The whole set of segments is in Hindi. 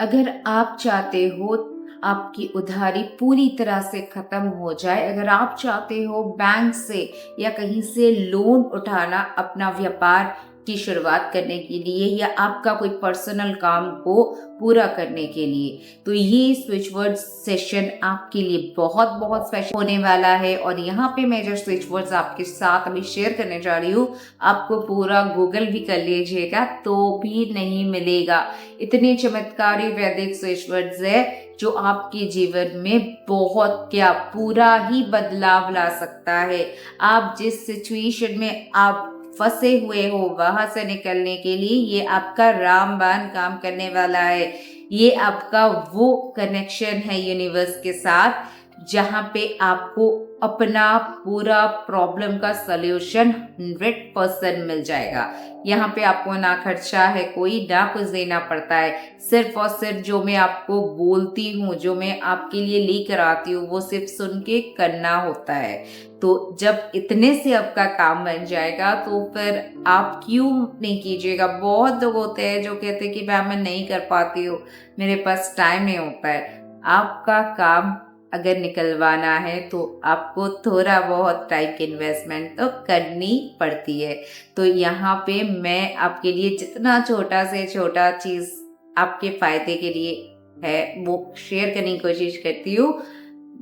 अगर आप चाहते हो आपकी उधारी पूरी तरह से खत्म हो जाए, अगर आप चाहते हो बैंक से या कहीं से लोन उठाना अपना व्यापार की शुरुआत करने के लिए या आपका कोई पर्सनल काम को पूरा करने के लिए, तो ये स्विच वर्ड सेशन आपके लिए बहुत बहुत स्पेशल होने वाला है। और यहाँ पे मैं जो स्विच वर्ड्स आपके साथ अभी शेयर करने जा रही हूँ, आपको पूरा गूगल भी कर लीजिएगा तो भी नहीं मिलेगा। इतने चमत्कारी वैदिक स्विच वर्ड्स है जो आपके जीवन में बहुत क्या पूरा ही बदलाव ला सकता है। आप जिस सिचुएशन में आप फंसे हुए हो वहां से निकलने के लिए ये आपका रामबाण काम करने वाला है। ये आपका वो कनेक्शन है यूनिवर्स के साथ जहां पे आपको अपना पूरा प्रॉब्लम का सॉल्यूशन 100% मिल जाएगा। यहाँ पे आपको ना खर्चा है कोई, ना कुछ देना पड़ता है। सिर्फ और सिर्फ जो मैं आपको बोलती हूँ, जो मैं आपके लिए लेकर आती हूँ, वो सिर्फ सुन के करना होता है। तो जब इतने से आपका काम बन जाएगा तो फिर आप क्यों नहीं कीजिएगा। बहुत लोग होते हैं जो कहते हैं कि मैं नहीं कर पाती हूँ, मेरे पास टाइम नहीं होता है। आपका काम अगर निकलवाना है तो आपको थोड़ा बहुत टाइम की इन्वेस्टमेंट तो करनी पड़ती है। तो यहाँ पे मैं आपके लिए जितना छोटा से छोटा चीज़ आपके फायदे के लिए है वो शेयर करने की कोशिश करती हूँ।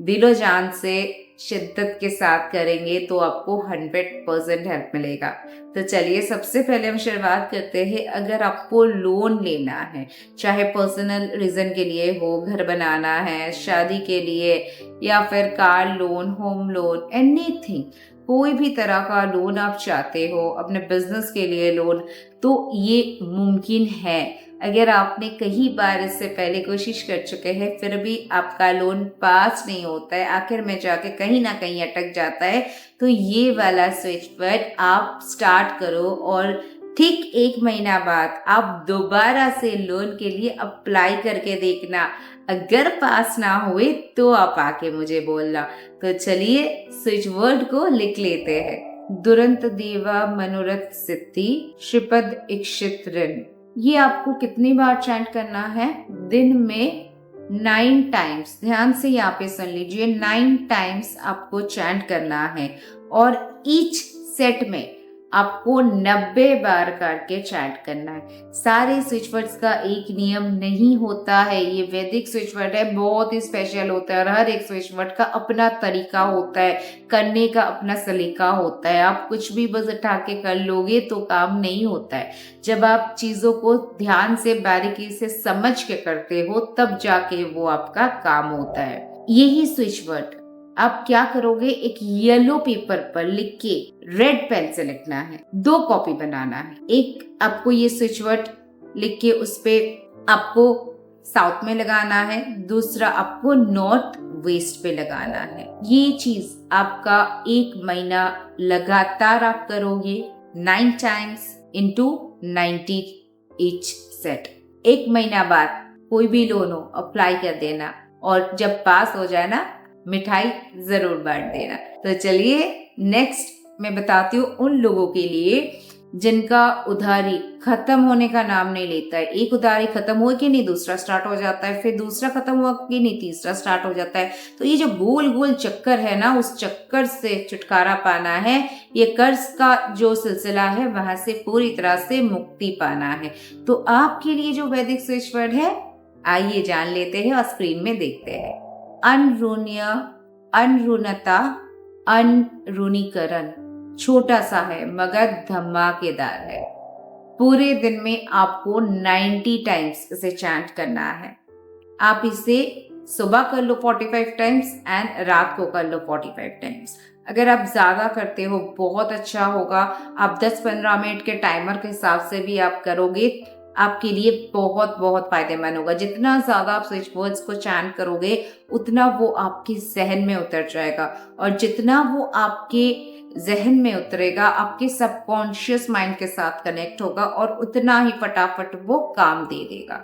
दिलो जान से शिद्दत के साथ करेंगे तो आपको 100% हेल्प मिलेगा। तो चलिए सबसे पहले हम शुरुआत करते हैं। अगर आपको लोन लेना है, चाहे पर्सनल रीजन के लिए हो, घर बनाना है, शादी के लिए, या फिर car loan, home loan, anything, कोई भी तरह का लोन आप चाहते हो, अपने बिजनेस के लिए लोन, तो ये मुमकिन है। अगर आपने कई बार इससे पहले कोशिश कर चुके हैं फिर भी आपका लोन पास नहीं होता है, आखिर में जाके कहीं ना कहीं अटक जाता है, तो ये वाला स्विच वर्ड आप स्टार्ट करो और ठीक 1 महीना बाद आप दोबारा से लोन के लिए अप्लाई करके देखना। अगर पास ना हुए तो आप आके मुझे बोलना। तो चलिए स्विच वर्ड को लिख लेते हैं। दुरंत देवा मनोरथ सिद्धि श्रीपद इक्षित ऋण। ये आपको कितनी बार चैंट करना है? दिन में 9 टाइम्स। ध्यान से यहाँ पे सुन लीजिए, 9 टाइम्स आपको चैंट करना है और ईच सेट में आपको 90 बार करके चैंट करना है। सारे स्विच वर्ड्स का एक नियम नहीं होता है, ये वैदिक स्विच वर्ड है, बहुत ही स्पेशल होता है और हर एक स्विच वर्ड का अपना तरीका होता है, करने का अपना सलीका होता है। आप कुछ भी बस उठा के कर लोगे तो काम नहीं होता है। जब आप चीजों को ध्यान से बारीकी से समझ के करते हो तब जाके वो आपका काम होता है। यही स्विच वर्ड आप क्या करोगे, एक येलो पेपर पर लिख के रेड पेन से लिखना है। 2 कॉपी बनाना है। एक आपको ये स्विच वर्ड लिख के उस पे आपको साउथ में लगाना है, दूसरा आपको नॉर्थ वेस्ट पे लगाना है। ये चीज आपका 1 महीना लगातार आप करोगे, 9 टाइम्स इंटू 90 ईच सेट। 1 महीना बाद कोई भी लोन हो अप्लाई कर देना और जब पास हो जाए ना मिठाई जरूर बांट देना। तो चलिए नेक्स्ट मैं बताती हूँ उन लोगों के लिए जिनका उधारी खत्म होने का नाम नहीं लेता है। एक उधारी खत्म हो कि नहीं दूसरा स्टार्ट हो जाता है, फिर दूसरा खत्म हुआ कि नहीं तीसरा स्टार्ट हो जाता है। तो ये जो गोल गोल चक्कर है ना, उस चक्कर से छुटकारा पाना है, ये कर्ज का जो सिलसिला है वहां से पूरी तरह से मुक्ति पाना है। तो आपके लिए जो वैदिक स्विच वर्ड है आइए जान लेते हैं और स्क्रीन में देखते हैं। अनऋण्य, अनऋणता, अनऋणीकरण। छोटा सा है मगर धमाकेदार है। पूरे दिन में आपको 90 टाइम्स इसे चैंट करना है। आप इसे सुबह कर लो 45 टाइम्स एंड रात को कर लो 45 टाइम्स। अगर आप ज्यादा करते हो बहुत अच्छा होगा। आप 10-15 मिनट के टाइमर के हिसाब से भी आप करोगे, आपके लिए बहुत बहुत फायदेमंद होगा। जितना ज्यादा आप स्विच वर्ड्स को चैंट करोगे उतना वो आपके जहन में उतर जाएगा और जितना वो आपके जहन में उतरेगा आपके सबकॉन्शियस माइंड के साथ कनेक्ट होगा और उतना ही फटाफट वो काम दे देगा।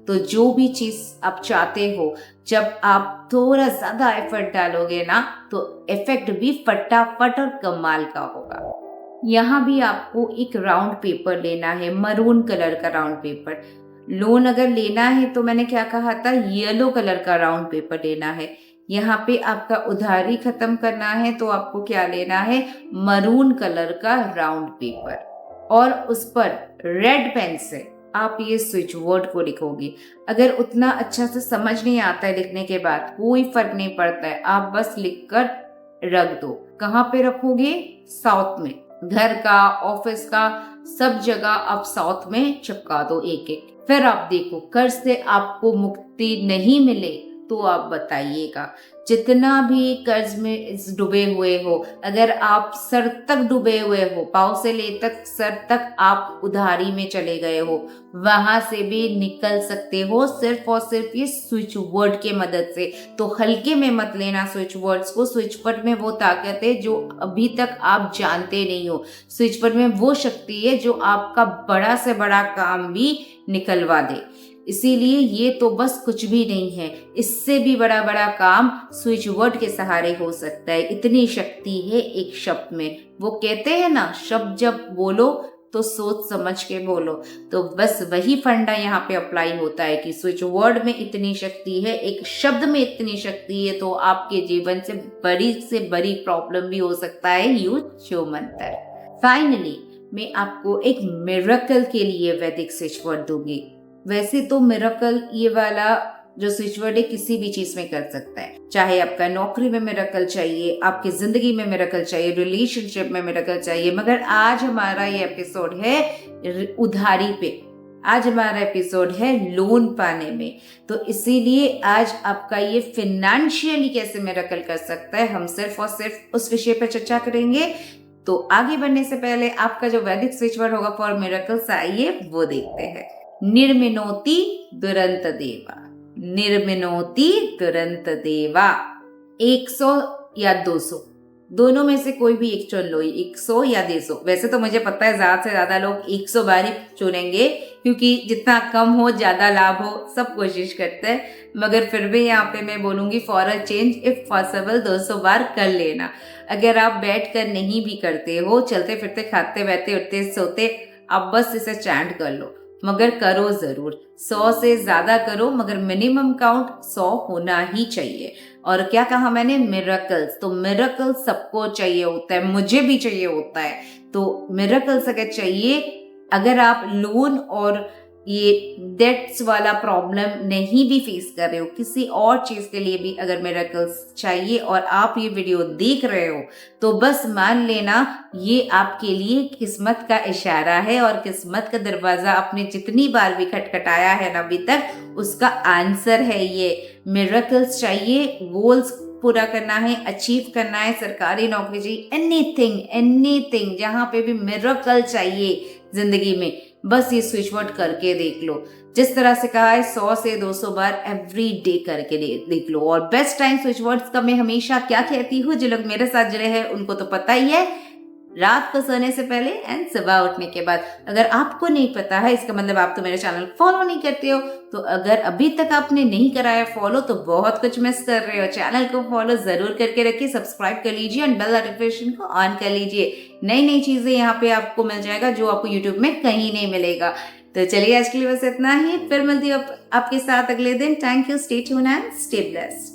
तो जो भी चीज आप चाहते हो, जब आप थोड़ा ज्यादा एफर्ट डालोगे ना तो इफेक्ट भी फटाफट और कमाल का होगा। यहाँ भी आपको एक राउंड पेपर लेना है, मरून कलर का राउंड पेपर। लोन अगर लेना है तो मैंने क्या कहा था, येलो कलर का राउंड पेपर लेना है। यहाँ पे आपका उधारी खत्म करना है तो आपको क्या लेना है, मरून कलर का राउंड पेपर, और उस पर रेड पेन से आप ये स्विच वर्ड को लिखोगे। अगर उतना अच्छा से समझ नहीं आता है लिखने के बाद, कोई फर्क नहीं पड़ता है, आप बस लिखकर रख दो। कहाँ पे रखोगे, साउथ में, घर का, ऑफिस का, सब जगह आप साउथ में चिपका दो एक एक। फिर आप देखो, कर्ज से आपको मुक्ति नहीं मिले तो आप बताइएगा। जितना भी कर्ज में डूबे हुए हो, अगर आप सर तक डूबे हुए हो, पाँव से ले तक सर तक आप उधारी में चले गए हो, वहां से भी निकल सकते हो सिर्फ और सिर्फ ये स्विच वर्ड के मदद से। तो हल्के में मत लेना स्विच वर्ड्स को। स्विच वर्ड में वो ताकत है जो अभी तक आप जानते नहीं हो। स्विच वर्ड में वो शक्ति है जो आपका बड़ा से बड़ा काम भी निकलवा दे। इसीलिए ये तो बस कुछ भी नहीं है, इससे भी बड़ा बड़ा काम स्विच वर्ड के सहारे हो सकता है। इतनी शक्ति है एक शब्द में। वो कहते हैं ना, शब्द जब बोलो तो सोच समझ के बोलो। तो बस वही फंडा यहाँ पे अप्लाई होता है कि स्विच वर्ड में इतनी शक्ति है, एक शब्द में इतनी शक्ति है, तो आपके जीवन से बड़ी प्रॉब्लम भी हो सकता है। यूज शो मंत्र। फाइनली मैं आपको एक मिरेकल के लिए वैदिक स्विच वर्ड दूंगी। वैसे तो मिरेकल ये वाला जो स्विच वर्ड है किसी भी चीज में कर सकता है, चाहे आपका नौकरी में मिरेकल चाहिए, आपकी जिंदगी में मिरेकल चाहिए, रिलेशनशिप में मिरेकल चाहिए। मगर आज हमारा ये एपिसोड है उधारी पे, आज हमारा एपिसोड है लोन पाने में। तो इसीलिए आज आपका ये फाइनेंशियली कैसे मिरेकल कर सकता है, हम सिर्फ और सिर्फ उस विषय पर चर्चा करेंगे। तो आगे बढ़ने से पहले आपका जो वैदिक स्विच वर्ड होगा फॉर मिरेकल्स, आइए वो देखते हैं। निर्मिनोति दुरंत देवा। निर्मिनोति दुरंत देवा। 100 या 200, दोनों में से कोई भी एक चुन लो, 100 या 200। वैसे तो मुझे पता है ज्यादा से ज्यादा लोग 100 बार ही चुनेंगे, क्योंकि जितना कम हो ज्यादा लाभ हो, सब कोशिश करते हैं। मगर फिर भी यहाँ पे मैं बोलूंगी for a change if possible 200 बार कर लेना। अगर आप बैठ कर नहीं भी करते हो, चलते फिरते, खाते बहते, उठते सोते, आप बस इसे चैंट कर लो, मगर करो जरूर। 100 से ज्यादा करो, मगर मिनिमम काउंट 100 होना ही चाहिए। और क्या कहा मैंने, मिरेकल्स। तो मिरेकल्स सबको चाहिए होता है, मुझे भी चाहिए होता है। तो मिरेकल्स अगर चाहिए, अगर आप लोन और ये डेट्स वाला प्रॉब्लम नहीं भी फेस कर रहे हो, किसी और चीज के लिए भी अगर मिरेकल्स चाहिए और आप ये वीडियो देख रहे हो, तो बस मान लेना ये आपके लिए किस्मत का इशारा है। और किस्मत का दरवाजा आपने जितनी बार भी खटखटाया है ना अभी तक, उसका आंसर है ये। मिरेकल्स चाहिए, गोल्स पूरा करना है, अचीव करना है, सरकारी नौकरी चाहिए, एनीथिंग जहां पे भी मिरेकल चाहिए जिंदगी में, बस ये स्विच वर्ड करके देख लो। जिस तरह से कहा है 100 से 200 बार एवरी डे करके देख लो। और बेस्ट टाइम स्विच वर्ड्स का मैं हमेशा क्या कहती हूँ, जो लोग मेरे साथ जुड़े हैं उनको तो पता ही है, रात को सोने से पहले एंड सुबह उठने के बाद। अगर आपको नहीं पता है, इसका मतलब आप तो मेरे चैनल फॉलो नहीं करते हो। तो अगर अभी तक आपने नहीं कराया फॉलो, तो बहुत कुछ मिस कर रहे हो। चैनल को फॉलो जरूर करके रखिए, सब्सक्राइब कर लीजिए और बेल नोटिफिकेशन को ऑन कर लीजिए। नई नई चीजें यहाँ पे आपको मिल जाएगा जो आपको यूट्यूब में कहीं नहीं मिलेगा। तो चलिए आज के लिए बस इतना ही, फिर मिलती हूँ आपके साथ अगले दिन। Thank you, stay tuned and stay blessed.